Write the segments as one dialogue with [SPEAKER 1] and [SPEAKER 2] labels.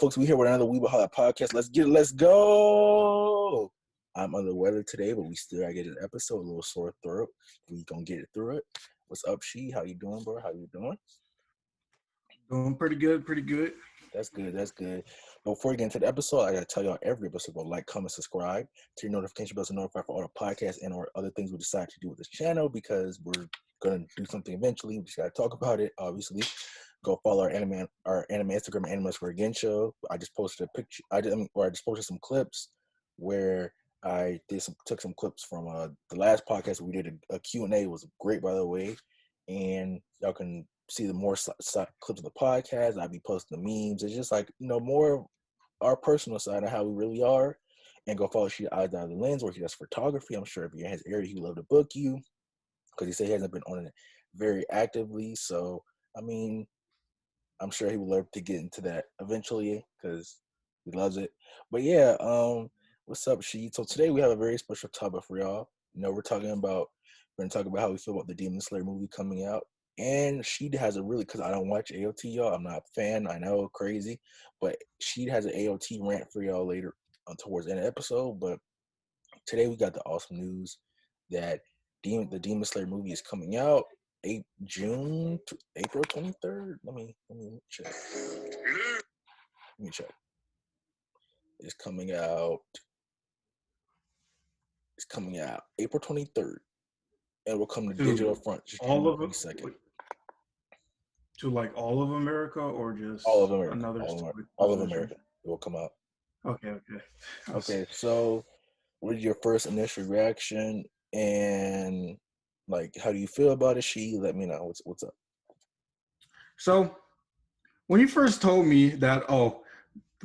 [SPEAKER 1] folks, we here with another Weebaholic podcast. Let's go. I'm under the weather today, but we still gotta get an episode. A little sore throat. We gonna get it through it. What's up, She? How you doing, bro? How you doing?
[SPEAKER 2] Doing pretty good.
[SPEAKER 1] That's good. But before we get into the episode, I gotta tell y'all every episode go like, comment, subscribe to your notification bell to notify for all the podcasts and or other things we decide to do with this channel because we're gonna do something eventually. We just gotta talk about it, obviously. Go follow our anime Instagram, Animals for Again show. I just posted a picture. I just posted some clips where I took some clips from the last podcast we did. A Q&A. It was great, by the way, and y'all can see the more clips of the podcast. I'll be posting the memes. It's just like, more our personal side of how we really are. And go follow She Eyes Out of the Lens, where he does photography. I'm sure if you're in his area, he would love to book you because he said he hasn't been on it very actively. So, I mean, I'm sure he would love to get into that eventually because he loves it. But yeah, what's up, She? So today we have a very special topic for y'all. We're going to talk about how we feel about the Demon Slayer movie coming out. And she has a really, because I don't watch AOT, y'all. I'm not a fan. I know, crazy. But she has an AOT rant for y'all later towards the end of the episode. But today we got the awesome news that the Demon Slayer movie is coming out April 23rd. Let me check. It's coming out April 23rd. And will come to digital front.
[SPEAKER 2] All of it. To like all of America or just
[SPEAKER 1] all of America?
[SPEAKER 2] Another
[SPEAKER 1] all of America. It will come out.
[SPEAKER 2] Okay.
[SPEAKER 1] So what is your first initial reaction and like how do you feel about it? She, let me know what's up.
[SPEAKER 2] So when you first told me that the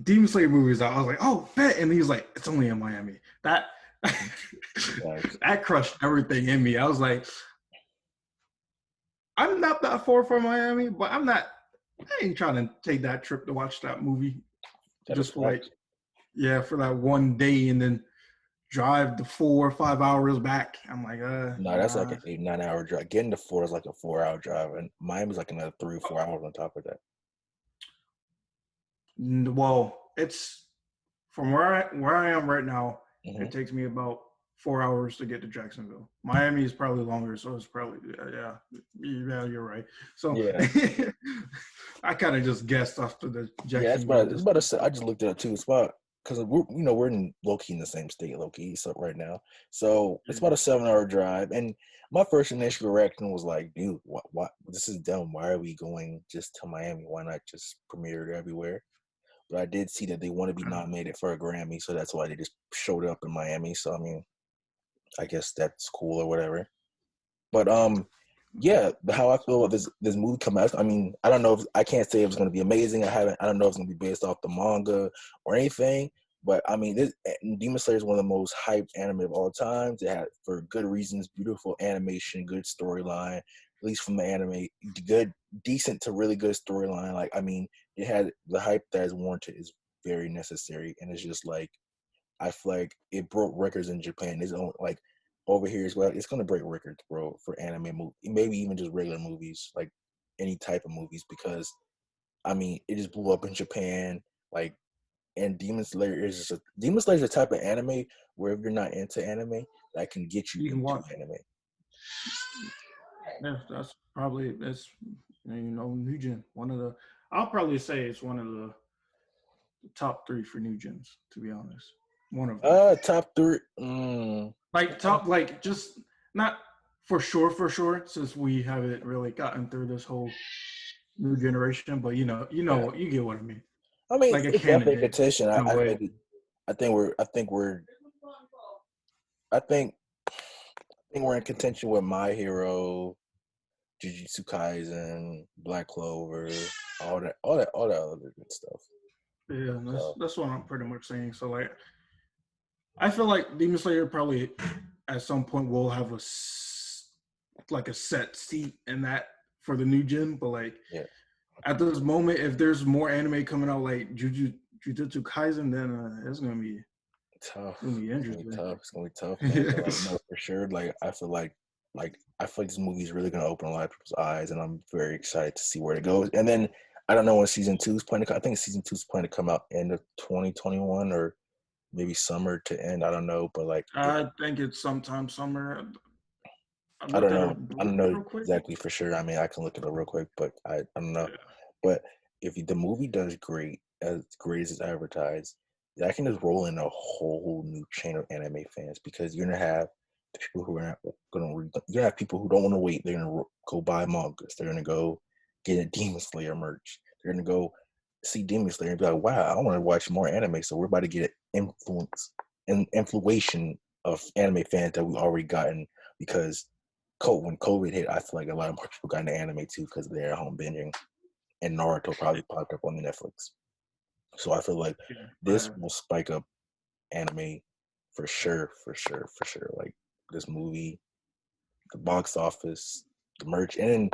[SPEAKER 2] Demon Slayer movie is out, I was like, oh, bet. And he was like, it's only in Miami. That that crushed everything in me. I was like, I'm not that far from Miami, but I ain't trying to take that trip to watch that movie just for for that one day and then drive the 4 or 5 hours back. I'm like,
[SPEAKER 1] no, that's like an 8-9 hour drive. Getting to 4 is like a 4-hour drive, and Miami's like another 3 or 4 hours on top of that.
[SPEAKER 2] Well, it's from where I am right now.
[SPEAKER 1] Mm-hmm.
[SPEAKER 2] It takes me about 4 hours to get to Jacksonville. Miami is probably longer, so it's probably yeah, you're right. So yeah. I kind of just guessed off to the Jacksonville.
[SPEAKER 1] Yeah, it's about to say. I just looked it up too. It's about because we're in low-key in the same state, low-key, so right now. So it's about a 7-hour drive, and my first initial reaction was like, dude, what? This is dumb. Why are we going just to Miami? Why not just premiere it everywhere? But I did see that they want to be nominated for a Grammy, so that's why they just showed up in Miami. So I mean, I guess that's cool or whatever. But yeah, how I feel about this movie coming out. I mean, I don't know if I can't say if it's going to be amazing. I don't know if it's going to be based off the manga or anything. But I mean, Demon Slayer is one of the most hyped anime of all times. It had, for good reasons, beautiful animation, good storyline. At least from the anime, good, decent to really good storyline. Like, I mean, it had the hype that is warranted is very necessary, and it's just like I feel like it broke records in Japan. It's like over here as well. It's gonna break records, bro, for anime movie, maybe even just regular movies, like any type of movies, because I mean, it just blew up in Japan. Like, and Demon Slayer is a type of anime where if you're not into anime, that can get you into anime.
[SPEAKER 2] Yeah, that's New Gen. I'll probably say it's one of the top 3 for New Gens, to be honest. One of them.
[SPEAKER 1] Top 3.
[SPEAKER 2] Just not for sure, since we haven't really gotten through this whole new generation, but you get what I mean.
[SPEAKER 1] I mean, like it's definitely a contention. I think we're in contention with My Hero, Jujutsu Kaisen, Black Clover, all that other good stuff.
[SPEAKER 2] Yeah, that's what I'm pretty much saying. So like, I feel like Demon Slayer probably at some point will have a set seat in that for the new gen, but like at this moment, if there's more anime coming out like Jujutsu Kaisen, then it's gonna be
[SPEAKER 1] tough.
[SPEAKER 2] It's gonna be interesting.
[SPEAKER 1] It's gonna be tough. Man. No, for sure. Like I feel like this movie is really gonna open a lot of people's eyes, and I'm very excited to see where it goes. And then I don't know when season 2 is planning to come. I think season 2 is planning to come out end of 2021 or maybe summer to end. I don't know, but like
[SPEAKER 2] I think it's sometime summer. I
[SPEAKER 1] I
[SPEAKER 2] looked
[SPEAKER 1] don't
[SPEAKER 2] at
[SPEAKER 1] know.
[SPEAKER 2] it
[SPEAKER 1] I don't know
[SPEAKER 2] real quick.
[SPEAKER 1] exactly for sure. I mean, I can look it up real quick, but I don't know.
[SPEAKER 2] Yeah.
[SPEAKER 1] But if the movie does great as it's advertised, that can just roll in a whole new chain of anime fans because you're gonna have the people who are not gonna read. You're gonna have people who don't want to wait. They're gonna go buy mangas. They're gonna go get a Demon Slayer merch. They're gonna go see Demon Slayer and be like, "Wow, I want to watch more anime." So we're about to get an influation of anime fans that we already gotten because when COVID hit, I feel like a lot of more people got into anime too because they're at home binging, and Naruto probably popped up on Netflix. So I feel like this
[SPEAKER 2] Yeah.
[SPEAKER 1] will spike up anime for sure, for sure, for sure. Like this movie, the box office, the merch, and then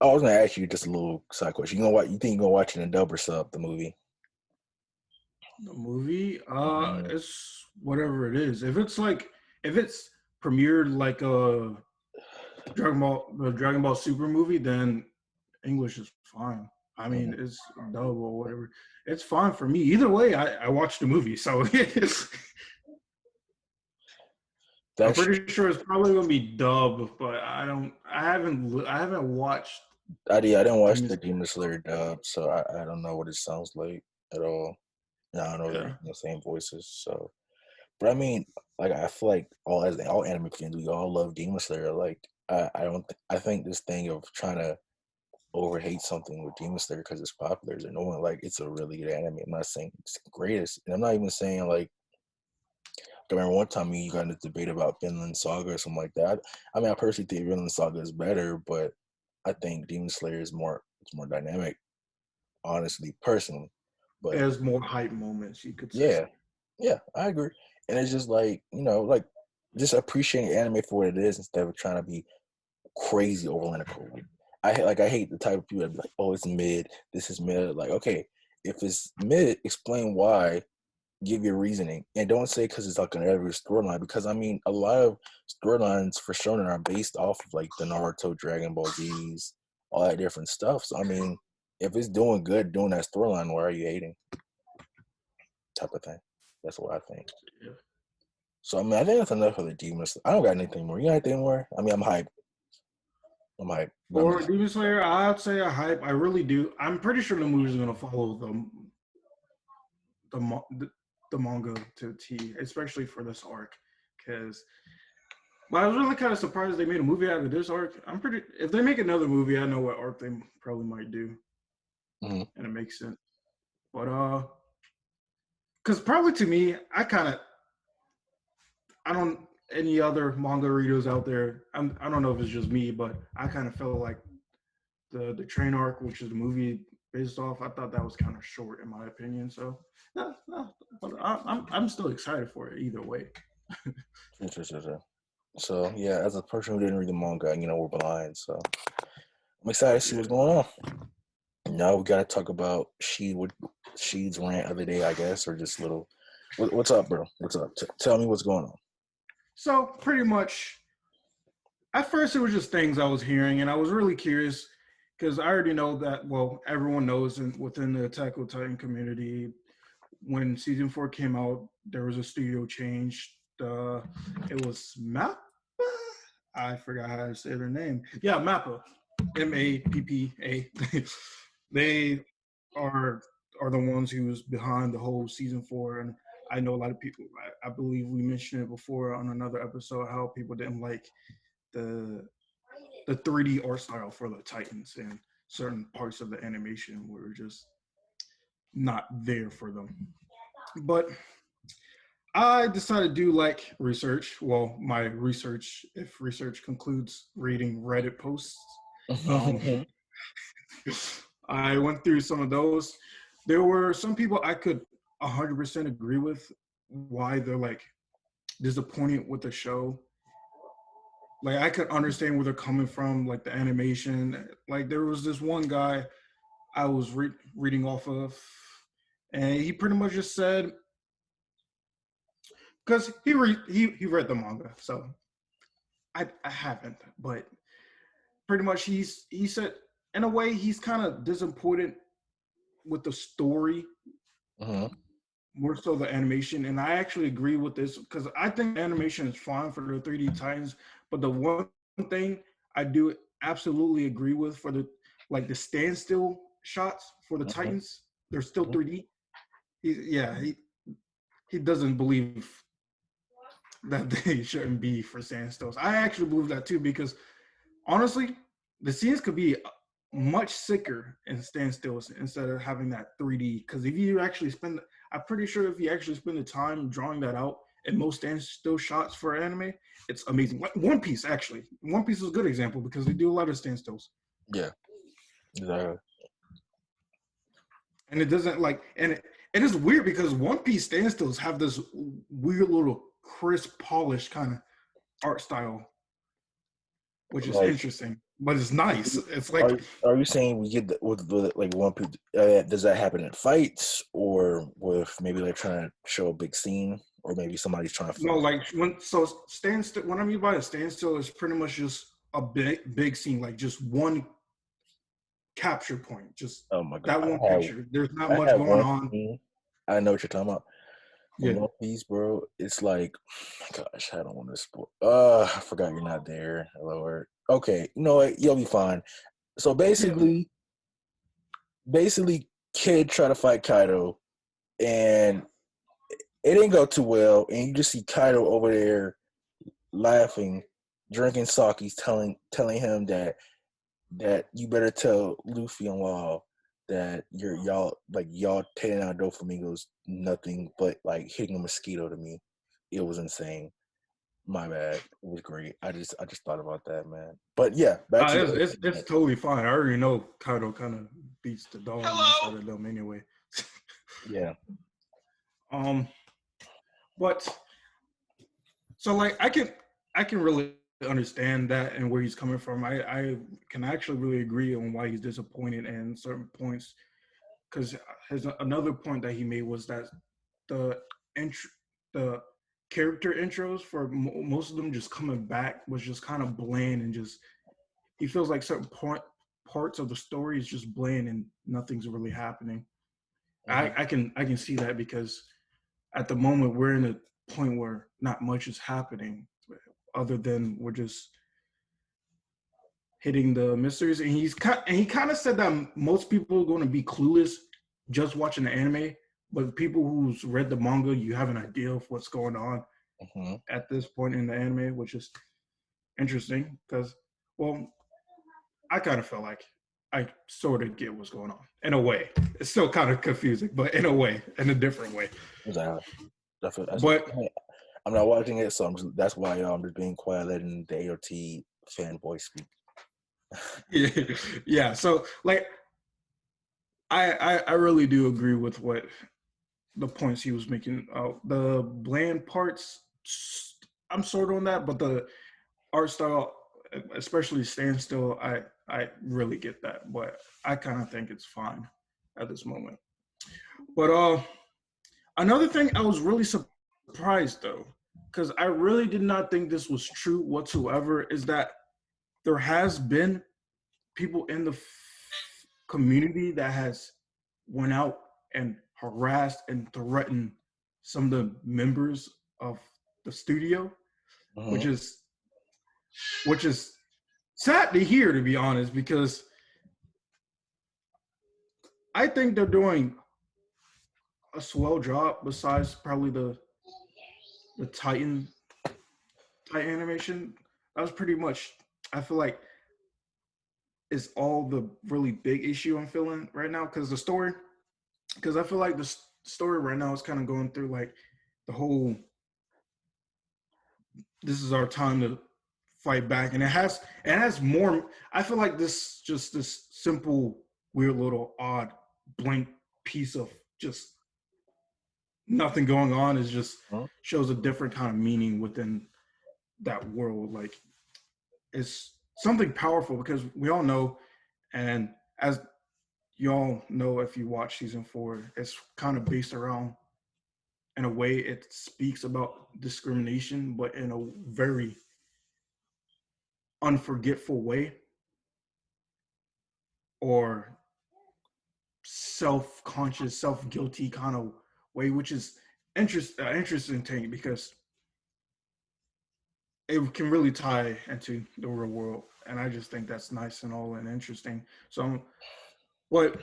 [SPEAKER 1] I was gonna ask you just a little side question. You think you're gonna watch it in dub or sub the movie?
[SPEAKER 2] The movie,
[SPEAKER 1] Mm-hmm.
[SPEAKER 2] it's whatever it is. If it's premiered like a the Dragon Ball Super movie, then English is fine. I
[SPEAKER 1] Mm-hmm.
[SPEAKER 2] mean, it's dub or whatever. It's fine for me. Either way, I watched the movie, so I'm
[SPEAKER 1] That's
[SPEAKER 2] pretty sure it's probably gonna be dub. But I haven't watched
[SPEAKER 1] I didn't watch
[SPEAKER 2] Demon
[SPEAKER 1] the
[SPEAKER 2] Slayer.
[SPEAKER 1] Demon Slayer dub, so I don't know what it sounds like at all. And I don't know they're
[SPEAKER 2] Yeah,
[SPEAKER 1] using the same voices, so. But I mean, like I feel like all anime fans, we all love Demon Slayer. Like I don't I think this thing of trying to over hate something with Demon Slayer because it's popular is annoying. Like it's a really good anime. I'm not saying it's the greatest, and I'm not even saying like. I remember one time you got in a debate about Vinland Saga or something like that. I mean, I personally think Vinland Saga is better, but I think Demon Slayer is more dynamic, honestly, personally. But
[SPEAKER 2] there's more hype moments, you could say.
[SPEAKER 1] yeah, yeah, I agree. And it's just like, like just appreciating anime for what it is instead of trying to be crazy over analytical. I hate the type of people that be like, oh, it's mid, this is mid. Like, okay, if it's mid, explain why, give your reasoning. And don't say because it's like an every storyline. Because I mean a lot of storylines for shonen are based off of like the Naruto, Dragon Ball Z's, all that different stuff. So I mean, if it's doing good doing that storyline, why are you hating? Type of thing. That's what I think.
[SPEAKER 2] Yeah.
[SPEAKER 1] So I mean, I think that's enough for the Demon Slayer. I don't got anything more. You got anything more? I mean, I'm hyped. I'm hyped. But I'm
[SPEAKER 2] For
[SPEAKER 1] just
[SPEAKER 2] Demon Slayer, I'd say a hype. I really do. I'm pretty sure the movie's gonna follow the mo- the, the manga to a T, especially for this arc. Because, but I was really kind of surprised they made a movie out of this arc. I'm pretty. If they make another movie, I know what arc they probably might do,
[SPEAKER 1] mhm.
[SPEAKER 2] and it makes sense. But because probably to me, I don't any other manga readers out there. I don't know if it's just me, but I kind of felt like the train arc, which is the movie based off. I thought that was kind of short in my opinion. So, but I'm still excited for it either way.
[SPEAKER 1] Sure. So yeah, as a person who didn't read the manga, we're blind. So I'm excited to see what's
[SPEAKER 2] Yeah.
[SPEAKER 1] going on. Now we gotta talk about She's rant of the day, I guess, or just little. What's up, bro? What's up? Tell me what's going on.
[SPEAKER 2] So pretty much, at first it was just things I was hearing, and I was really curious because I already know that. Well, everyone knows within the Attack on Titan community, when season 4 came out, there was a studio change. It was Mappa. I forgot how to say their name. Yeah, Mappa, Mappa. They are are the ones who was behind the whole season 4, and I know a lot of people. I believe we mentioned it before on another episode how people didn't like the 3D art style for the Titans, and certain parts of the animation were just not there for them. But I decided to do like research. Well, my research, if research concludes reading Reddit posts, um, I went through some of those. There were some people I could 100% agree with why they're like disappointed with the show. Like I could understand where they're coming from, like the animation. Like there was this one guy I was reading off of, and he pretty much just said because he read the manga, so I haven't, but pretty much he said in a way, he's kind of disappointed with the story more so the animation. And I actually agree with this because I think animation is fine for the 3D Titans, but the one thing I do absolutely agree with for the like the standstill shots for the Titans, they're still 3D. He doesn't believe that they shouldn't be for standstills. I actually believe that too because honestly, the scenes could be much sicker in standstills instead of having that 3D. Because if you actually spend, I'm pretty sure if you actually spend the time drawing that out in most standstill shots for anime, it's amazing. Like One Piece, actually. One Piece is a good example because they do a lot of standstills.
[SPEAKER 1] Yeah. Exactly.
[SPEAKER 2] And it doesn't like, and it is weird because One Piece standstills have this weird little crisp, polished kind of art style, which is
[SPEAKER 1] Like,
[SPEAKER 2] interesting, but it's nice. It's
[SPEAKER 1] are
[SPEAKER 2] like,
[SPEAKER 1] are you saying we get with like One Piece? Does that happen in fights or with maybe like trying to show a big scene, or maybe somebody's trying to
[SPEAKER 2] no,
[SPEAKER 1] film?
[SPEAKER 2] like standstill. What I mean by a standstill is pretty much just a big scene, like just one capture point, just
[SPEAKER 1] Oh my god,
[SPEAKER 2] that one picture. There's not
[SPEAKER 1] I
[SPEAKER 2] much
[SPEAKER 1] have
[SPEAKER 2] going
[SPEAKER 1] one
[SPEAKER 2] on.
[SPEAKER 1] scene. I know what you're talking about. In
[SPEAKER 2] Yeah,
[SPEAKER 1] One Piece, bro, it's like, gosh, I don't want to spoil. I forgot you're not there, Lord. Okay, you know what? You'll be fine. So
[SPEAKER 2] yeah.
[SPEAKER 1] basically, Kid try to fight Kaido, and it didn't go too well. And you just see Kaido over there laughing, drinking sake, telling him that you better tell Luffy and Law that y'all taking out Doflamingo's nothing but like hitting a mosquito to me. It was insane. My bad. It was great. I just thought about that, man. But yeah, back to your
[SPEAKER 2] It's totally fine. I already know Kaido kind of beats the dog inside of them anyway.
[SPEAKER 1] yeah.
[SPEAKER 2] um, but so like I can really understand that and where he's coming from. I can actually really agree on why he's disappointed in certain points because another point that he made was that the the character intros for most of them just coming back was just kind of bland and just he feels like certain parts of the story is just bland and nothing's really happening.
[SPEAKER 1] Mm-hmm.
[SPEAKER 2] I can see that because at the moment we're in a point where not much is happening other than we're just hitting the mysteries and he kind of said that most people are going to be clueless just watching the anime, but people who's read the manga, you have an idea of what's going on
[SPEAKER 1] Mm-hmm.
[SPEAKER 2] at this point in the anime, which is interesting because, well, I kind of felt like I sort of get what's going on in a way. It's still kind of confusing, but in a way, in a different way.
[SPEAKER 1] Exactly. That's
[SPEAKER 2] But
[SPEAKER 1] I'm not watching it, so that's why I'm just being quiet, letting the AOT fanboy speak.
[SPEAKER 2] yeah, yeah. So like, I really do agree with what the points he was making. The bland parts, I'm sort of on that, but the art style, especially standstill, I really get that, but I kind of think it's fine at this moment. But another thing I was really surprised though, because I really did not think this was true whatsoever, is that there has been people in the community that has went out and harassed and threatened some of the members of the studio, which
[SPEAKER 1] Mm-hmm.
[SPEAKER 2] is which is sad to hear, to be honest, because I think they're doing a swell job. Besides probably the Titan animation, that was pretty much. I feel like is all the really big issue I'm feeling right now because the story. Because I feel like the story right now is kind of going through like the whole. This is our time to fight back, and it has more. I feel like this simple weird little odd blank piece of just nothing going on is just shows a different kind of meaning within that world. Like it's something powerful because we all know, and as you all know, if you watch season 4, it's kind of based around, in a way, it speaks about discrimination, but in a very unforgetful way. or self-conscious, self-guilty kind of way, which is interesting thing because it can really tie into the real world, and I just think that's nice and all and interesting. So, but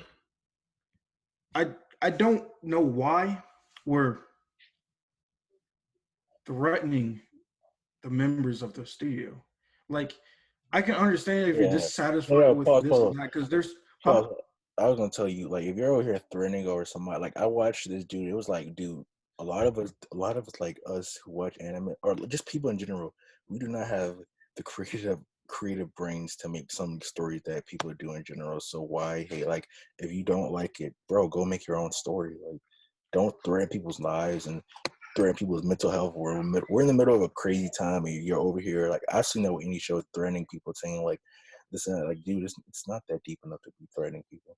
[SPEAKER 2] I don't know why we're threatening the members of the studio. Like, I can understand if you're
[SPEAKER 1] Yeah.
[SPEAKER 2] dissatisfied
[SPEAKER 1] Yeah,
[SPEAKER 2] with
[SPEAKER 1] pause,
[SPEAKER 2] this
[SPEAKER 1] pause,
[SPEAKER 2] and that, because there's, huh?
[SPEAKER 1] pause. I was gonna tell you, like, if you're over here threatening over somebody, like, I watched this dude. It was like, dude, a lot of us, like us who watch anime or just people in general, we do not have the creative brains to make some stories that people do in general. So why, hey, like, if you don't like it, bro, go make your own story. Like, don't threaten people's lives and threaten people's mental health. We're in the middle of a crazy time, and you're over here. Like, I've seen that with any show, threatening people, saying like this and that. Like, dude, it's not that deep enough to be threatening people.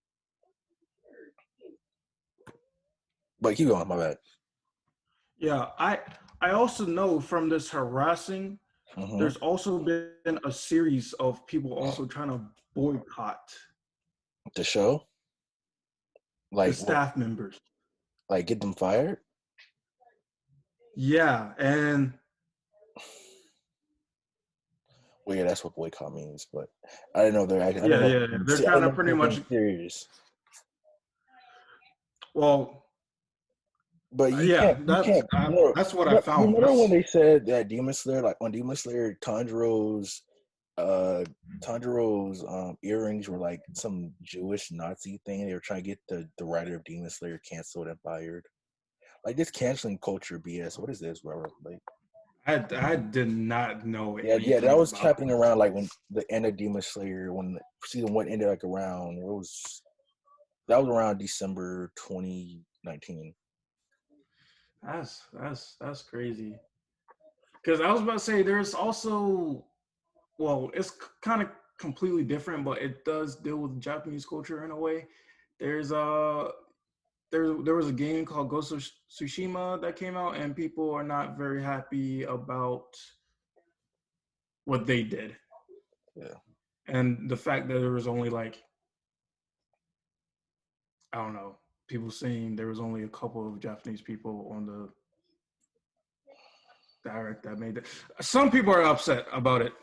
[SPEAKER 1] But keep going. My bad.
[SPEAKER 2] Yeah, I also know from this harassing,
[SPEAKER 1] Hmm.
[SPEAKER 2] there's also been a series of people also trying to boycott
[SPEAKER 1] The show,
[SPEAKER 2] the
[SPEAKER 1] like what?
[SPEAKER 2] staff members.
[SPEAKER 1] Like get them fired?
[SPEAKER 2] Yeah, and
[SPEAKER 1] Well, yeah, that's what boycott means. But I didn't know they're. I didn't
[SPEAKER 2] yeah,
[SPEAKER 1] know.
[SPEAKER 2] yeah, they're
[SPEAKER 1] I
[SPEAKER 2] trying
[SPEAKER 1] didn't
[SPEAKER 2] to
[SPEAKER 1] know
[SPEAKER 2] pretty
[SPEAKER 1] they're
[SPEAKER 2] much,
[SPEAKER 1] being serious.
[SPEAKER 2] well,
[SPEAKER 1] But you
[SPEAKER 2] yeah,
[SPEAKER 1] can't. You can't.
[SPEAKER 2] that's what I
[SPEAKER 1] You
[SPEAKER 2] found.
[SPEAKER 1] remember when
[SPEAKER 2] That's
[SPEAKER 1] they said that Demon Slayer, like on Demon Slayer, uh Tanjiro's earrings were like some Jewish Nazi thing. They were trying to get the writer of Demon Slayer canceled and fired. Like this canceling culture BS. What is this, bro? Like
[SPEAKER 2] I did not know
[SPEAKER 1] yeah, yeah, that
[SPEAKER 2] anything
[SPEAKER 1] was
[SPEAKER 2] about
[SPEAKER 1] happening around like when the end of Demon Slayer, when season one ended, like around it was that was around December 2019.
[SPEAKER 2] that's crazy. Because I was about to say there's also, well, it's kind of completely different, but it does deal with Japanese culture in a way. There's there was a game called Ghost of Tsushima that came out, and people are not very happy about what they did,
[SPEAKER 1] Yeah.
[SPEAKER 2] and the fact that there was only like, I don't know, people saying there was only a couple of Japanese people on the direct that made it. Some people are upset about it.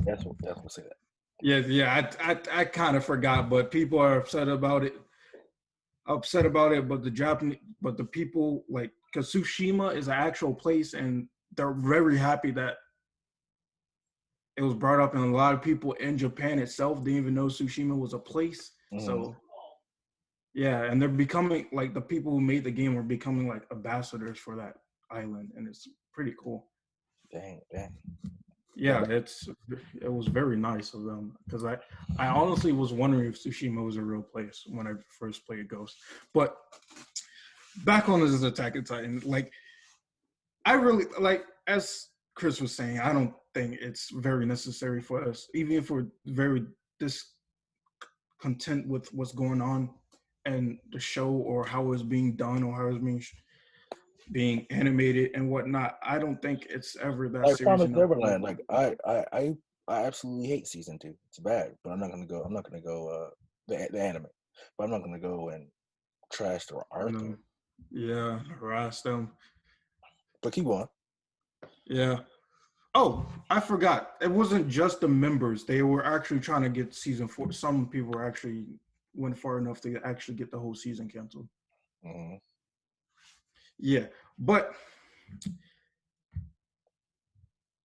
[SPEAKER 1] That's what say that.
[SPEAKER 2] Yeah. I kind of forgot, but people are upset about it. But the people, like, because Tsushima is an actual place, and they're very happy that it was brought up, and a lot of people in Japan itself didn't even know Tsushima was a place.
[SPEAKER 1] Mm-hmm.
[SPEAKER 2] So yeah, and they're becoming like, the people who made the game are becoming like ambassadors for that island, and it's pretty cool.
[SPEAKER 1] Dang, dang.
[SPEAKER 2] Yeah, it was very nice of them, because I honestly was wondering if Tsushima was a real place when I first played Ghost. But back on this Attack on Titan, like, I really like, as Chris was saying, I don't think it's very necessary for us, even if we're very discontent with what's going on and the show, or how it's being done, or how it's being animated and whatnot. I don't think it's ever that
[SPEAKER 1] Like
[SPEAKER 2] serious
[SPEAKER 1] Promise
[SPEAKER 2] enough.
[SPEAKER 1] Neverland, like I absolutely hate season two. It's bad, but I'm not gonna go the anime. But I'm not gonna go and trash the
[SPEAKER 2] You
[SPEAKER 1] art
[SPEAKER 2] know,
[SPEAKER 1] though.
[SPEAKER 2] yeah, harass them.
[SPEAKER 1] But keep going.
[SPEAKER 2] Yeah. Oh, I forgot. It wasn't just the members. They were actually trying to get season 4. Some people were actually went far enough to actually get the whole season canceled.
[SPEAKER 1] Mm-hmm.
[SPEAKER 2] Yeah, but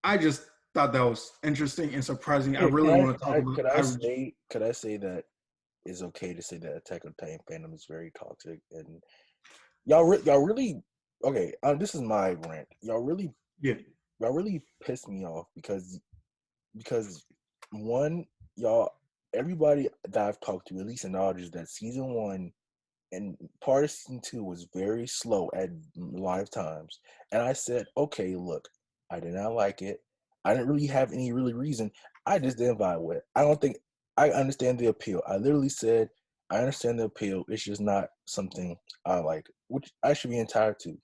[SPEAKER 2] I just thought that was interesting and surprising. I
[SPEAKER 1] Hey,
[SPEAKER 2] really want to talk about.
[SPEAKER 1] could I say that it's okay to say that Attack on Titan fandom is very toxic and y'all really okay? This is my rant.
[SPEAKER 2] Yeah,
[SPEAKER 1] Y'all really piss me off because one, y'all, everybody that I've talked to at least acknowledges that season one and part of season two was very slow at live times. And I said, okay, look, I did not like it. I didn't really have any really reason. I just didn't vibe with it. I don't think I understand the appeal. I literally said, I understand the appeal. It's just not something I like, which I should be entitled to.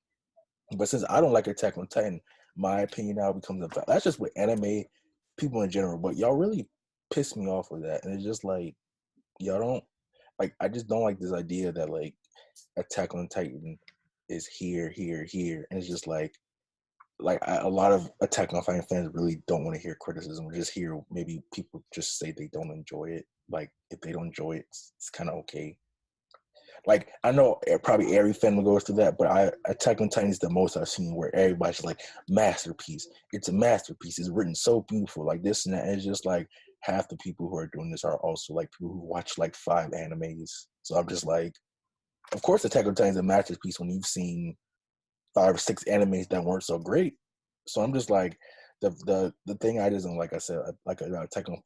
[SPEAKER 1] But since I don't like Attack on Titan, my opinion now becomes a that's just with anime people in general. But y'all really piss me off with that. And it's just like y'all don't like. I just don't like this idea that like Attack on Titan is here, and it's just like a lot of Attack on Titan fans really don't want to hear criticism. Or just hear maybe people just say they don't enjoy it. Like if they don't enjoy it, it's kind of okay. Like I know probably every fan will go through that, but Attack on Titan is the most I've seen where everybody's like masterpiece. It's a masterpiece. It's written so beautiful, like this and that. And it's just like half the people who are doing this are also like people who watch like 5 animes. So I'm just like, of course, Attack on Titan is a masterpiece when you've seen 5 or 6 animes that weren't so great. So I'm just like, the thing I just don't like. I said like Attack on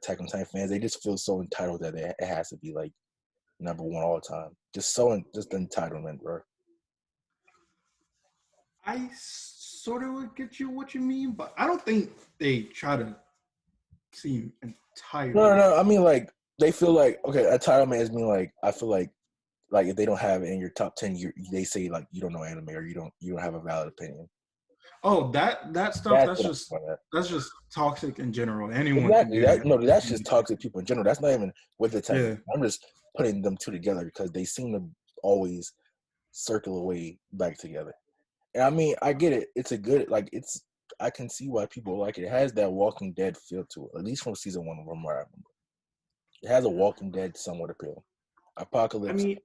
[SPEAKER 1] Titan fans, they just feel so entitled that it has to be like number one all the time. Just entitlement, bro.
[SPEAKER 2] I sort of would get you what you mean, but I don't think they try to seem entitled.
[SPEAKER 1] No. I mean, like they feel like okay, entitlement is mean like I feel like if they don't have it in your top 10, they say like you don't know anime or you don't have a valid opinion.
[SPEAKER 2] Oh, that stuff. That's just toxic in general. Anyone
[SPEAKER 1] exactly.
[SPEAKER 2] can do that.
[SPEAKER 1] That's just toxic people in general. That's not even with the type.
[SPEAKER 2] Yeah.
[SPEAKER 1] I'm just putting them two together because they seem to always circle away back together. And I mean, I get it. It's a good I can see why people like it. It has that Walking Dead feel to it, at least from season 1 from what I remember. It has a Walking Dead somewhat appeal. Apocalypse.
[SPEAKER 2] I mean,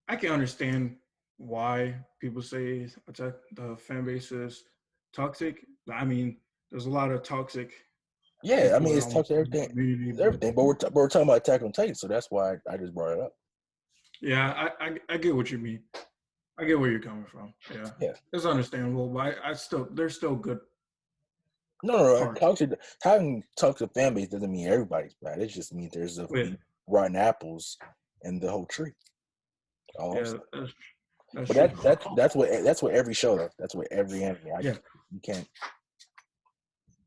[SPEAKER 2] I can understand why people say the fan base is toxic. I mean, there's a lot of toxic.
[SPEAKER 1] Yeah, I mean, it's toxic everything. But we're talking about Attack on Titan, so that's why I just brought it up.
[SPEAKER 2] Yeah, I get what you mean. I get where you're coming from. Yeah. It's understandable, but there's still good.
[SPEAKER 1] No. Having toxic fan base doesn't mean everybody's bad. It just means there's a few rotten apples in the whole tree. That's what every show though. That's what every anime. You can't.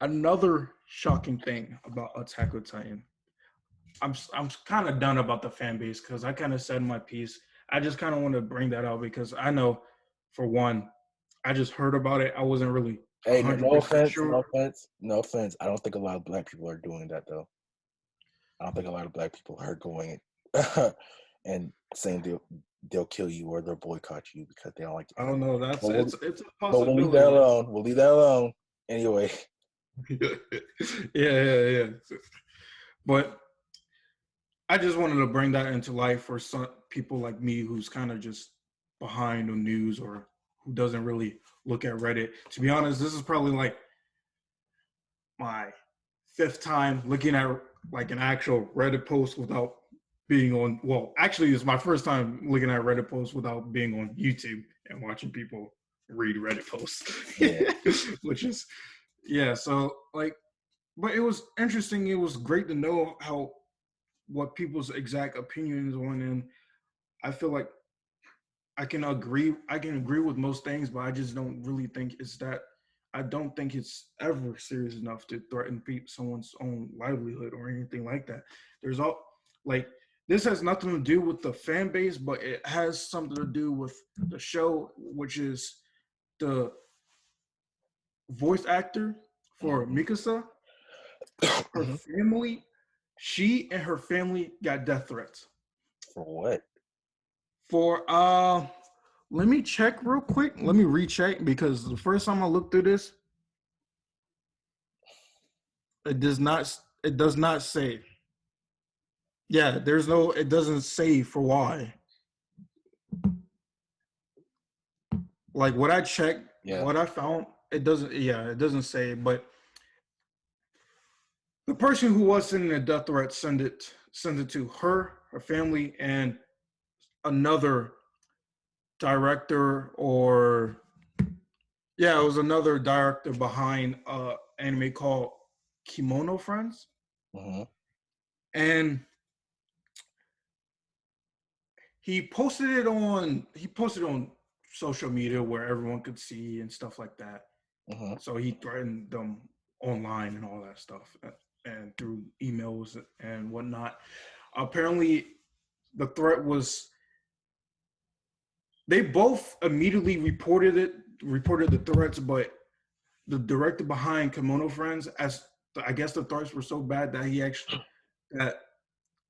[SPEAKER 2] Another shocking thing about Attack on Titan. I'm kind of done about the fan base because I kind of said my piece. I just kind of want to bring that out because I know, for one, I just heard about it. I wasn't really 100% sure.
[SPEAKER 1] No offense. I don't think a lot of Black people are doing that though. I don't think a lot of Black people are going and saying they'll kill you or they'll boycott you because they don't like it.
[SPEAKER 2] I don't know. It's a possibility.
[SPEAKER 1] But we'll leave that alone. We'll leave that alone. Anyway.
[SPEAKER 2] Yeah. But I just wanted to bring that into life for some people like me who's kind of just behind on news or who doesn't really look at Reddit. To be honest, this is probably like my 5th time looking at like an actual Reddit post without being on. Well, actually, it's my first time looking at Reddit posts without being on YouTube and watching people read Reddit posts, which is, so like, but it was interesting. It was great to know what people's exact opinions on, and I feel like I can agree with most things, but I just don't really think it's that. I don't think it's ever serious enough to threaten someone's own livelihood or anything like that. There's this has nothing to do with the fan base, but it has something to do with the show, which is the voice actor for Mikasa. Her family, she and her family got death threats.
[SPEAKER 1] For what?
[SPEAKER 2] For let me check real quick. Let me recheck because the first time I looked through this, it does not say. Yeah, it doesn't say for why. Like what I checked, what I found, it doesn't say, but the person who was sending the death threat sent it to her family, and another director it was another director behind anime called Kimono Friends.
[SPEAKER 1] Mm-hmm.
[SPEAKER 2] And he posted it on social media where everyone could see and stuff like that.
[SPEAKER 1] Mm-hmm.
[SPEAKER 2] So he threatened them online and all that stuff and through emails and whatnot. Apparently the threat was, they both immediately reported the threats, but the director behind Kimono Friends, I guess the threats were so bad that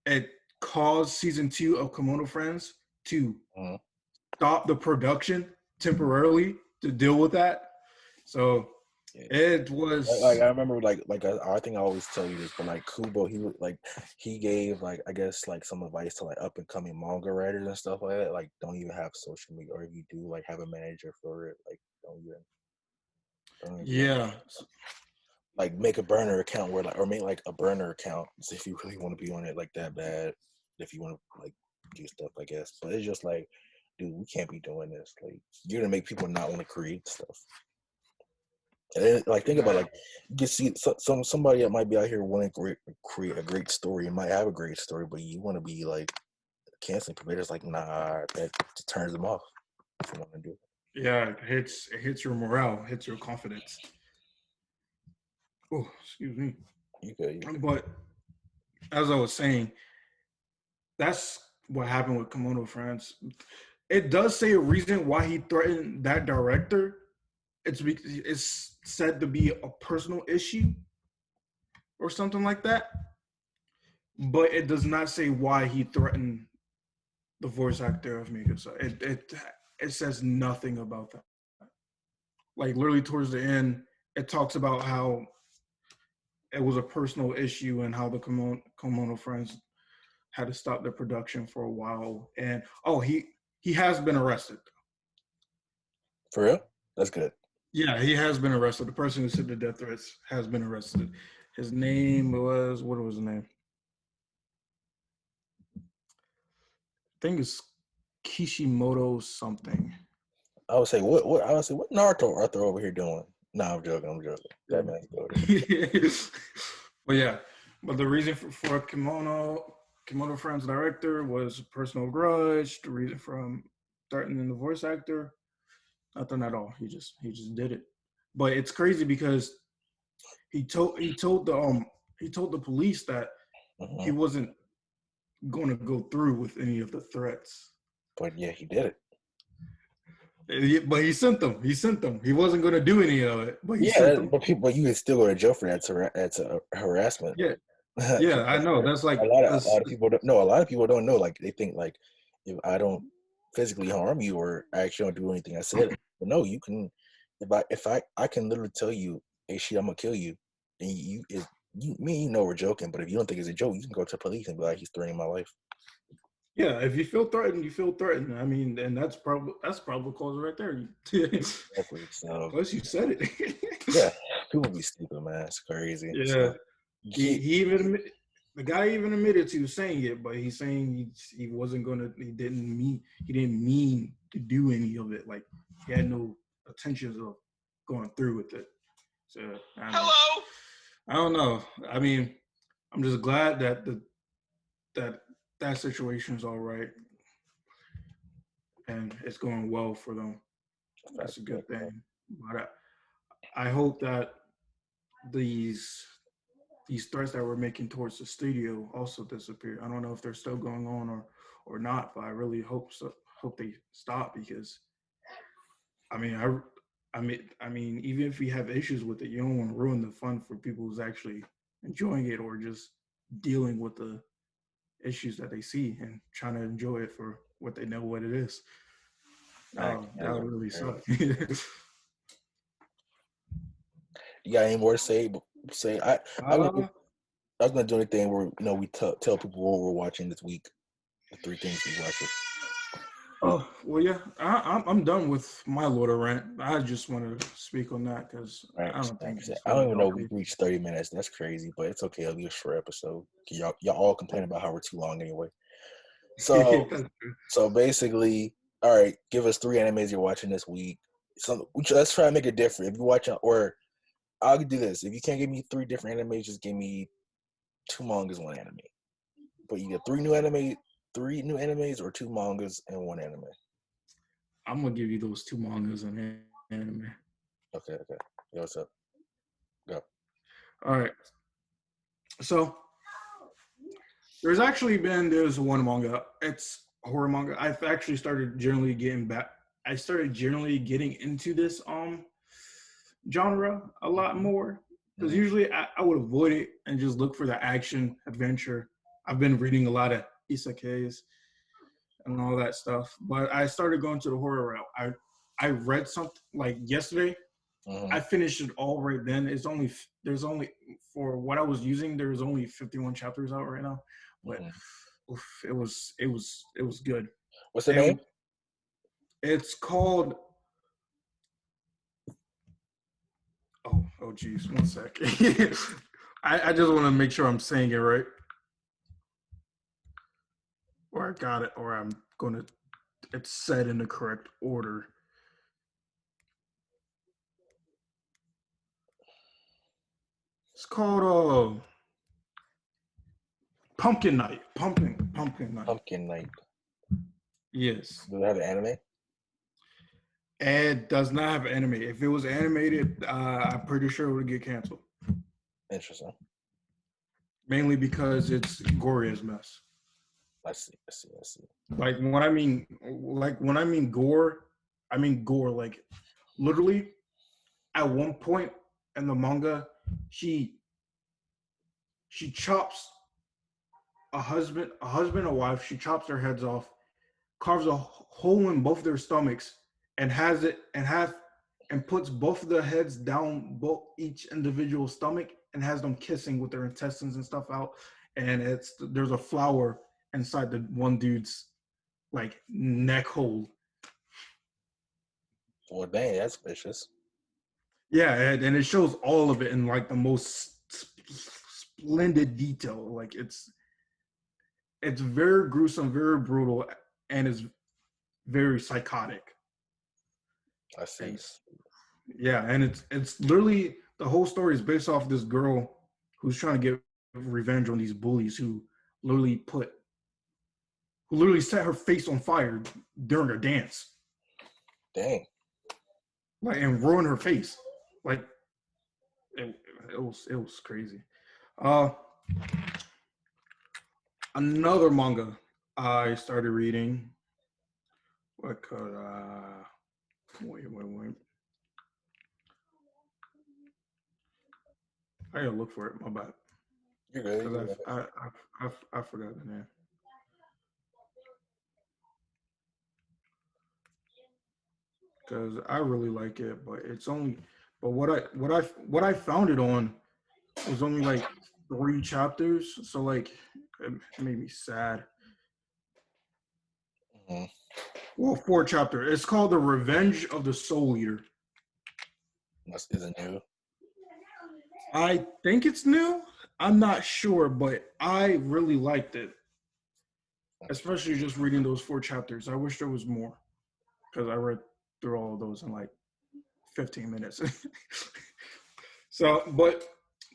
[SPEAKER 2] it caused season 2 of Kimono Friends to
[SPEAKER 1] Mhm.
[SPEAKER 2] stop the production temporarily to deal with that. So
[SPEAKER 1] Yeah.
[SPEAKER 2] it
[SPEAKER 1] Like
[SPEAKER 2] was,
[SPEAKER 1] I remember, I think I always tell you this, but like Kubo, he gave like I guess like some advice to like up and coming manga writers and stuff like that. Like, don't even have social media, or if you do, like have a manager for it. Like, don't even like
[SPEAKER 2] yeah,
[SPEAKER 1] like make a burner account where like or make like a burner account if you really want to be on it like that bad. If you want to like do stuff, I guess. But it's just like, dude, we can't be doing this. Like, you're gonna make people not want to create stuff. And then, like, think about
[SPEAKER 2] exactly.
[SPEAKER 1] like you can see somebody that might be out here wanting to create a great story and might have a great story, but you want to be like canceling people. It's like, nah, that turns them off if you want to do it.
[SPEAKER 2] Yeah, it hits your morale, hits your confidence. Oh, excuse me.
[SPEAKER 1] You could.
[SPEAKER 2] But as I was saying, that's what happened with Kimono Friends. It does say a reason why he threatened that director. It's because it's said to be a personal issue or something like that. But it does not say why he threatened the voice actor of Mikasa. It says nothing about that. Like literally towards the end, it talks about how it was a personal issue and how the Kimono Friends had to stop the production for a while. And he has been arrested.
[SPEAKER 1] For real, that's good.
[SPEAKER 2] Yeah, he has been arrested. The person who sent the death threats has been arrested. His name was, what was his name? I think it's Kishimoto something.
[SPEAKER 1] I would say what Naruto Arthur over here doing? Nah, I'm joking. I'm joking. That man's good.
[SPEAKER 2] But yeah, but the reason for Kimono Friends director was personal grudge. The reason from threatening the voice actor, nothing at all. He just did it. But it's crazy because he told the police that he
[SPEAKER 1] Mm-hmm.
[SPEAKER 2] wasn't going to go through with any of the threats.
[SPEAKER 1] But yeah, he did it.
[SPEAKER 2] But he sent them. He sent them. He wasn't going to do any of it, but he sent
[SPEAKER 1] Yeah,
[SPEAKER 2] them.
[SPEAKER 1] but you can still go to jail for that. That's a harassment.
[SPEAKER 2] Yeah, yeah, I
[SPEAKER 1] Because
[SPEAKER 2] know. That's like
[SPEAKER 1] a lot of people don't know. A lot of people don't know. Like, they think like, if I don't physically harm you or I actually don't do anything I said, but no, you can. If I can literally tell you, hey, shit, I'm gonna kill you, and you know we're joking, but if you don't think it's a joke, you can go to police and be like, he's threatening my life.
[SPEAKER 2] yeah. If you feel threatened, you feel threatened. I mean, and that's probable cause right there.
[SPEAKER 1] Exactly. So
[SPEAKER 2] Plus, you said it.
[SPEAKER 1] yeah, people be stupid, man. It's crazy.
[SPEAKER 2] Yeah,
[SPEAKER 1] So
[SPEAKER 2] the guy even admitted to saying it, but he's saying he wasn't gonna. He didn't mean to do any of it. Like he had no intentions of going through with it. So hello. I don't know. I mean, I'm just glad that that situation's all right and it's going well for them. That's a good thing. But I hope that these these threats that we're making towards the studio also disappear. I don't know if they're still going on or not, but I really hope so. Hope they stop because I mean I mean even if you have issues with it, you don't want to ruin the fun for people who's actually enjoying it or just dealing with the issues that they see and trying to enjoy it for what they know what it is. That would really suck.
[SPEAKER 1] You got any more to say? Say I was
[SPEAKER 2] uh,
[SPEAKER 1] I was gonna do anything where we tell people what we're watching this week. The 3 things we watch.
[SPEAKER 2] oh well, yeah. I'm done with my Lord of rant. I just want to speak on that because
[SPEAKER 1] Right.
[SPEAKER 2] I don't think
[SPEAKER 1] Thanks.
[SPEAKER 2] it's
[SPEAKER 1] I don't
[SPEAKER 2] really
[SPEAKER 1] even know we
[SPEAKER 2] healthy.
[SPEAKER 1] reached 30 minutes. That's crazy, but it's okay. It'll be a short episode. Y'all all complain about how we're too long anyway. So
[SPEAKER 2] That's true.
[SPEAKER 1] so basically, all right, give us 3 animes you're watching this week. Let's try to make it different. If you're watching, or I'll do this. If you can't give me 3 different animes, just give me 2 mangas, 1 anime. But you get 3 new animes, or 2 mangas and 1 anime.
[SPEAKER 2] I'm gonna give you those two mangas and anime.
[SPEAKER 1] Okay. Yo, what's up? Go.
[SPEAKER 2] All right. So there's one manga. It's a horror manga. I've actually started generally getting back. I started generally getting into this genre a lot more because
[SPEAKER 1] Mhm.
[SPEAKER 2] usually I would avoid it and just look for the action adventure I've been reading a lot of isekais and all that stuff. But I started going to the horror route. I read something like yesterday. I finished it all right then. There's only for what I was using. There's only 51 chapters out right now, but oof, it was good.
[SPEAKER 1] What's the name?
[SPEAKER 2] It's called. Oh geez, one sec. I just want to make sure I'm saying it right, or I got it, or I'm gonna. It's said in the correct order. It's called Pumpkin Night. Pumpkin Night.
[SPEAKER 1] Pumpkin Night.
[SPEAKER 2] Yes.
[SPEAKER 1] Does it have an anime?
[SPEAKER 2] It does not have anime. If it was animated, I'm pretty sure it would get canceled.
[SPEAKER 1] Interesting.
[SPEAKER 2] Mainly because it's gory as mess.
[SPEAKER 1] I see.
[SPEAKER 2] Like when I mean gore, I mean gore. Like literally, at one point in the manga, she chops a husband, a wife. She chops their heads off, carves a hole in both their stomachs, and puts both of the heads down each individual stomach and has them kissing with their intestines and stuff out. And there's a flower inside the one dude's like neck hole.
[SPEAKER 1] Well, dang, that's vicious.
[SPEAKER 2] Yeah, and it shows all of it in like the most splendid detail. Like it's very gruesome, very brutal, and it's very psychotic.
[SPEAKER 1] I see.
[SPEAKER 2] And it's literally the whole story is based off this girl who's trying to get revenge on these bullies who literally set her face on fire during a dance.
[SPEAKER 1] Dang.
[SPEAKER 2] Like, and ruin her face. Like it was crazy. Another manga I started reading. What could wait. I gotta look for it. My bad.
[SPEAKER 1] You're good.
[SPEAKER 2] I forgot the name. Because I really like it, but it's only. But what I found it on was only like 3 chapters, so like it made me sad. Well, 4 chapters. It's called The Revenge of the Soul Eater.
[SPEAKER 1] Is it new?
[SPEAKER 2] I think it's new. I'm not sure, but I really liked it. Especially just reading those 4 chapters. I wish there was more, because I read through all of those in like 15 minutes. So, but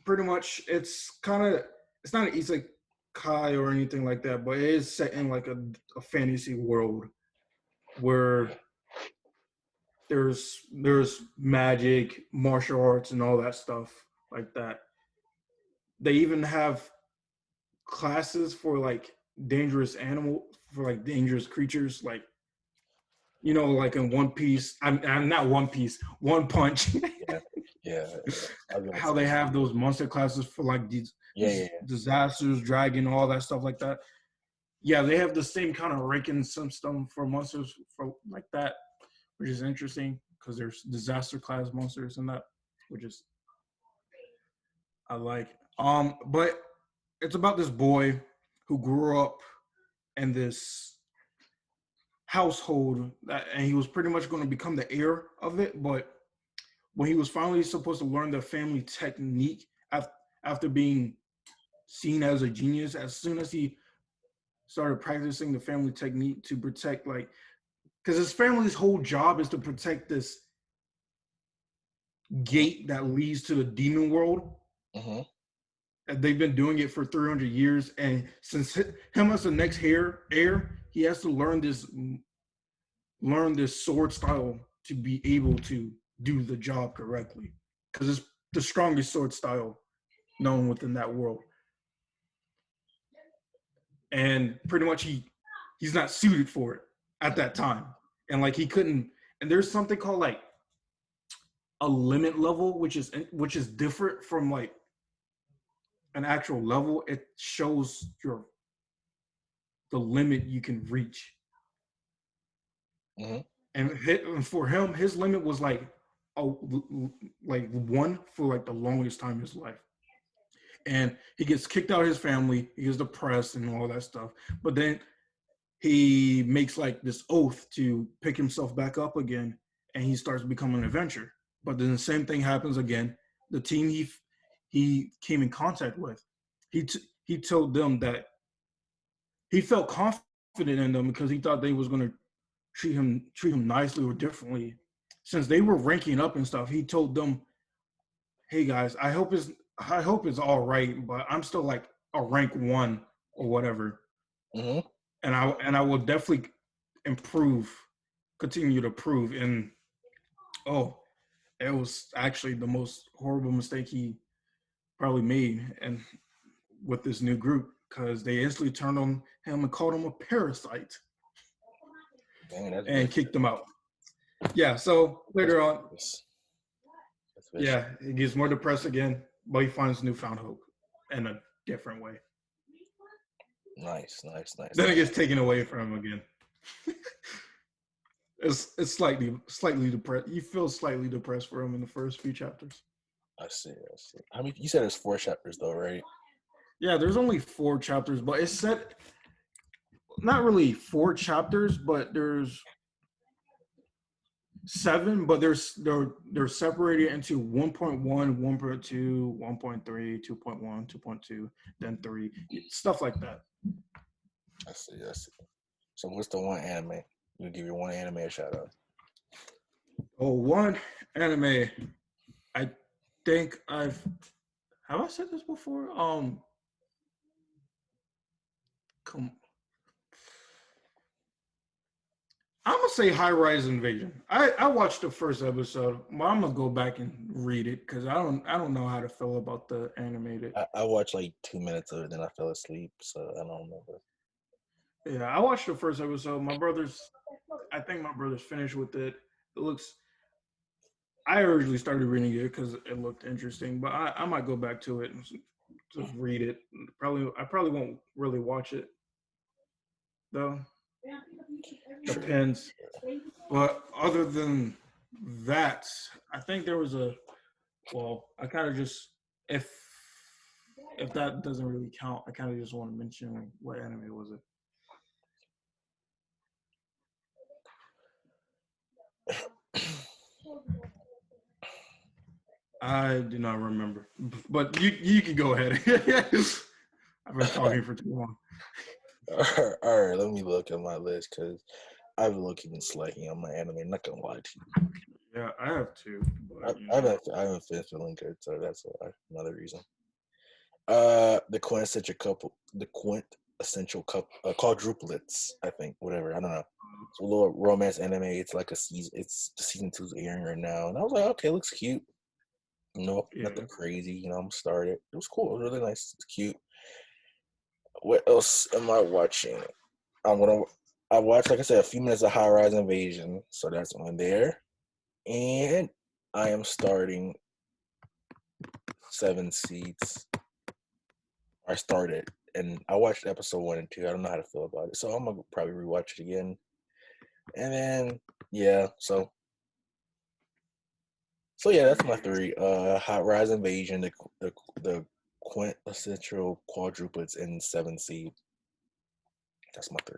[SPEAKER 2] pretty much it's not an isekai or anything like that, but it is set in like a fantasy world where there's magic, martial arts, and all that stuff like that. They even have classes for like dangerous creatures, like like in One Piece. I'm not One Piece. One Punch.
[SPEAKER 1] Yeah.
[SPEAKER 2] How they have those monster classes for like these disasters, dragon, all that stuff like that. Yeah, they have the same kind of ranking system for monsters for like that, which is interesting because there's disaster class monsters and that, which is I like. But it's about this boy who grew up in this household and he was pretty much going to become the heir of it, but when he was finally supposed to learn the family technique after being seen as a genius, as soon as he started practicing the family technique to protect, like, because his family's whole job is to protect this gate that leads to the demon world.
[SPEAKER 1] Mm-hmm.
[SPEAKER 2] And they've been doing it for 300 years. And since him as the next heir, he has to learn this sword style to be able to do the job correctly, because it's the strongest sword style known within that world. And pretty much he's not suited for it at that time, and like he couldn't. And there's something called like a limit level, which is different from like an actual level. It shows your the limit you can reach.
[SPEAKER 1] Mm-hmm.
[SPEAKER 2] And for him, his limit was like like one for like the longest time in his life. And he gets kicked out of his family, he gets depressed and all that stuff. But then he makes like this oath to pick himself back up again, and he starts becoming an adventurer. But then the same thing happens again. The team he came in contact with, he told them that he felt confident in them because he thought they was going to treat him nicely or differently. Since they were ranking up and stuff, he told them, "Hey guys, I hope it's all right, but I'm still like a rank 1 or whatever,
[SPEAKER 1] Mm-hmm.
[SPEAKER 2] and I will definitely improve, continue to prove." And oh, it was actually the most horrible mistake he probably made, and with this new group, because they instantly turned on him and called him a parasite
[SPEAKER 1] Dang, that's
[SPEAKER 2] and
[SPEAKER 1] vicious.
[SPEAKER 2] kicked him out. Yeah, so
[SPEAKER 1] That's
[SPEAKER 2] later on,
[SPEAKER 1] vicious. That's vicious.
[SPEAKER 2] yeah, he gets more depressed again, but he finds newfound hope in a different way.
[SPEAKER 1] Nice, nice, nice,
[SPEAKER 2] Then it
[SPEAKER 1] nice.
[SPEAKER 2] gets taken away from him again. It's slightly depressed. You feel slightly depressed for him in the first few chapters.
[SPEAKER 1] I see. I see. How many? You said there's 4 chapters though, right?
[SPEAKER 2] Yeah, there's only 4 chapters, but it's set not really 4 chapters, but there's 7, but they're separated into 1.1, 1.2, 1.3, 2.1, 2.2, then 3, stuff like that.
[SPEAKER 1] I see. I see. So what's the one anime? You give your one anime a shout out.
[SPEAKER 2] Oh, one anime. I think have I said this before? Come, I'm gonna say High Rise Invasion. I watched the first episode, but I'm gonna go back and read it because I don't know how to feel about the animated.
[SPEAKER 1] I watched like 2 minutes of it, then I fell asleep, so I don't remember.
[SPEAKER 2] Yeah, I watched the first episode. I think my brother's finished with it. It looks. I originally started reading it because it looked interesting, but I might go back to it and just read it. I probably won't really watch it though.
[SPEAKER 1] Sure.
[SPEAKER 2] Depends. But other than that, I think there was a. Well, I kind of just if if that doesn't really count, I kind of just want to mention what anime was it. I do not remember, but you can go ahead. I've been talking for too long.
[SPEAKER 1] All right, let me look at my list because I've been looking and slacking on my anime. I'm not gonna lie to you.
[SPEAKER 2] Yeah, I have two,
[SPEAKER 1] I,
[SPEAKER 2] but
[SPEAKER 1] I haven't I haven't finished feeling good, so that's another reason. The quintessential couple, quadruplets. I think whatever. I don't know. It's a little romance anime. It's like a season. It's the season 2's airing right now, and I was like, okay, it looks cute. No,
[SPEAKER 2] yeah,
[SPEAKER 1] nothing crazy. I'm started. It was cool. It was really nice. It's cute. What else am I watching? I'm gonna. I watched, like I said, a few minutes of High Rise Invasion, so that's on there, and I am starting Seven Seeds. I started, and I watched episode 1 and 2. I don't know how to feel about it, so I'm gonna probably rewatch it again. And then, yeah, so yeah, that's my 3. Hot Rise Invasion, the quintessential quadruplets, and Seven Seed. That's my 3.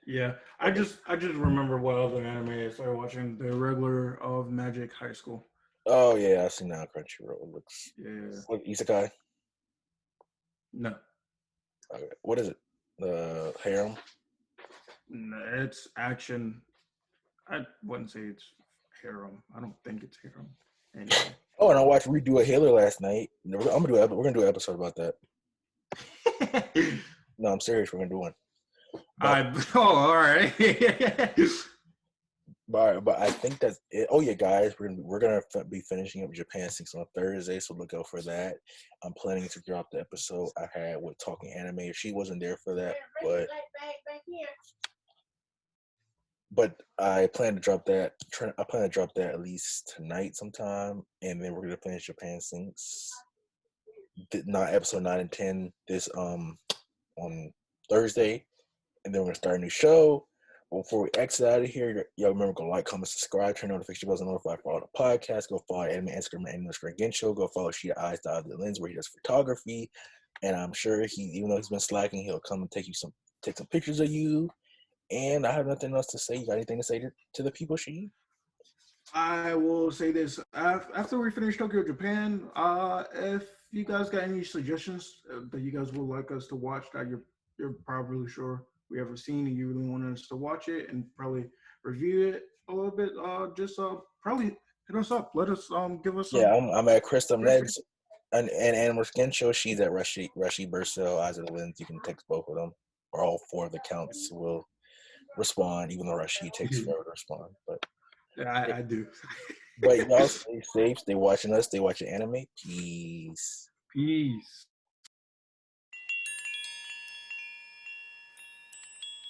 [SPEAKER 2] yeah. I just remember what other anime I started watching. The regular of Magic High School.
[SPEAKER 1] Oh yeah, I see now. Crunchyroll. It looks.
[SPEAKER 2] Yeah,
[SPEAKER 1] What Isekai?
[SPEAKER 2] no,
[SPEAKER 1] Okay. What is it? The harem.
[SPEAKER 2] no, it's action. I wouldn't say it's harem. I don't think it's harem. Anyway.
[SPEAKER 1] Oh, and I watched Redo a Healer last night. We're gonna do an episode about that. No, I'm serious. We're gonna do one. But
[SPEAKER 2] All right.
[SPEAKER 1] but I think that's it. Oh yeah, guys, we're gonna be finishing up Japan 6 on Thursday, so look out for that. I'm planning to drop the episode I had with Talking Anime. She wasn't there for that, but I plan to drop that. I plan to drop that at least tonight sometime, and then we're gonna finish Japan Sinks. Not episode 9 and 10 this on Thursday, and then we're gonna start a new show. But before we exit out of here, y'all remember go like, comment, subscribe, turn notification bells, and notify for all the podcasts. Go follow Anime Instagram and Gensho. Go follow Sheeta Eyes the Lens where he does photography. And I'm sure even though he's been slacking, he'll come and take some pictures of you. And I have nothing else to say. You got anything to say to the people, She?
[SPEAKER 2] I will say this after we finish Tokyo, Japan. If you guys got any suggestions that you guys would like us to watch that you're probably sure we ever seen and you really want us to watch it and probably review it a little bit, just probably hit us up. Let us give us some.
[SPEAKER 1] Yeah, I'm at Crystal Neds and Animal Skin Show. She's at Rushy Burso, Eyes of the Lens. You can text both of them, or all four of the accounts will respond, even though Rushy takes forever to respond. But
[SPEAKER 2] Yeah, I do.
[SPEAKER 1] but y'all stay safe, stay watching us, stay watching anime. Peace.
[SPEAKER 2] Peace.